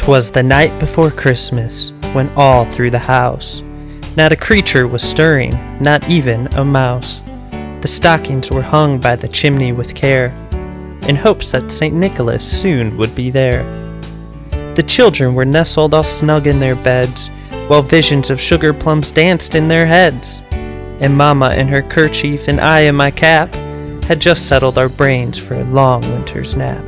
'Twas the night before Christmas, when all through the house not a creature was stirring, not even a mouse. The stockings were hung by the chimney with care, in hopes that St. Nicholas soon would be there. The children were nestled all snug in their beds, while visions of sugar plums danced in their heads. And Mama in her kerchief and I in my cap had just settled our brains for a long winter's nap.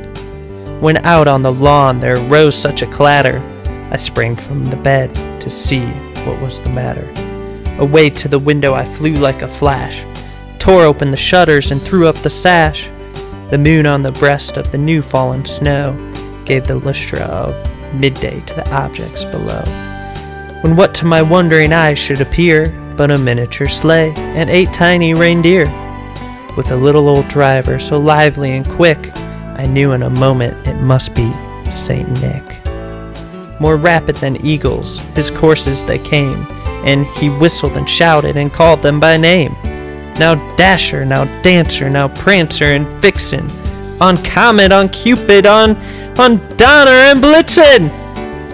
When out on the lawn there rose such a clatter, I sprang from the bed to see what was the matter. Away to the window I flew like a flash, tore open the shutters and threw up the sash. The moon on the breast of the new fallen snow gave the lustre of midday to the objects below. When what to my wondering eyes should appear but a miniature sleigh and 8 tiny reindeer, with a little old driver so lively and quick, I knew in a moment it must be Saint Nick. More rapid than eagles, his coursers they came, and he whistled and shouted and called them by name. Now Dasher, now Dancer, now Prancer and Vixen, on Comet, on Cupid, on Donner and Blitzen!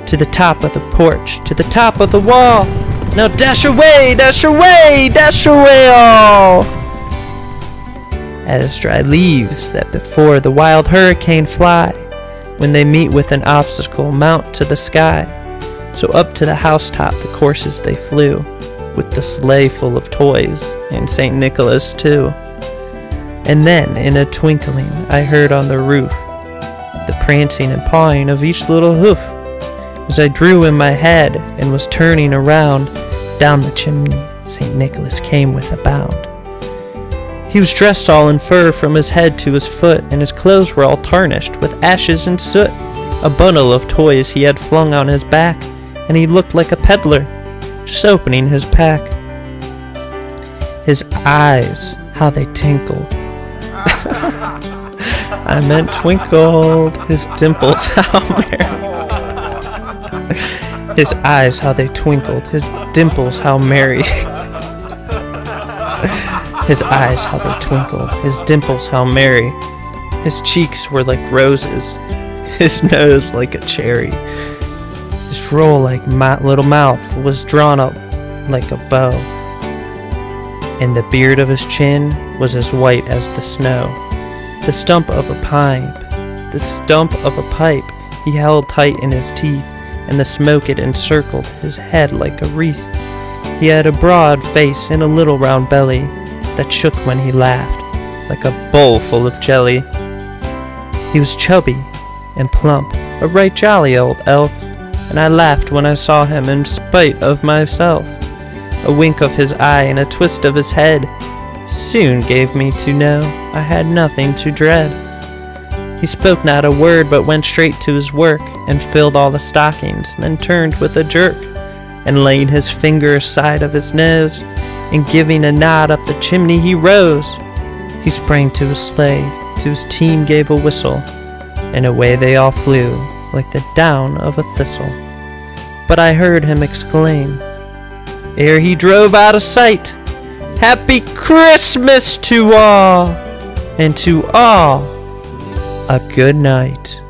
To the top of the porch, to the top of the wall, now dash away, dash away, dash away all! As dry leaves that before the wild hurricane fly, when they meet with an obstacle mount to the sky, so up to the housetop the coursers they flew, with the sleigh full of toys, and St. Nicholas too. And then, in a twinkling, I heard on the roof the prancing and pawing of each little hoof. As I drew in my head and was turning around, down the chimney St. Nicholas came with a bound. He was dressed all in fur from his head to his foot, and his clothes were all tarnished with ashes and soot. A bundle of toys he had flung on his back, and he looked like a peddler, just opening his pack. His eyes, how they tinkled. I meant twinkled. His dimples, how merry. His eyes, how they twinkled. His dimples, how merry. His eyes, how they twinkled. His dimples, how merry. His cheeks were like roses. His nose like a cherry. His droll-like little mouth was drawn up like a bow, and the beard of his chin was as white as the snow. The stump of a pipe he held tight in his teeth, and the smoke it encircled his head like a wreath. He had a broad face and a little round belly that shook when he laughed, like a bowl full of jelly. He was chubby and plump, a right jolly old elf, and I laughed when I saw him in spite of myself. A wink of his eye and a twist of his head soon gave me to know I had nothing to dread. He spoke not a word, but went straight to his work, and filled all the stockings, then turned with a jerk, and laying his finger aside of his nose, and giving a nod up the chimney he rose. He sprang to his sleigh, to his team gave a whistle, and away they all flew, like the down of a thistle. But I heard him exclaim, ere he drove out of sight, "Happy Christmas to all, and to all a good night."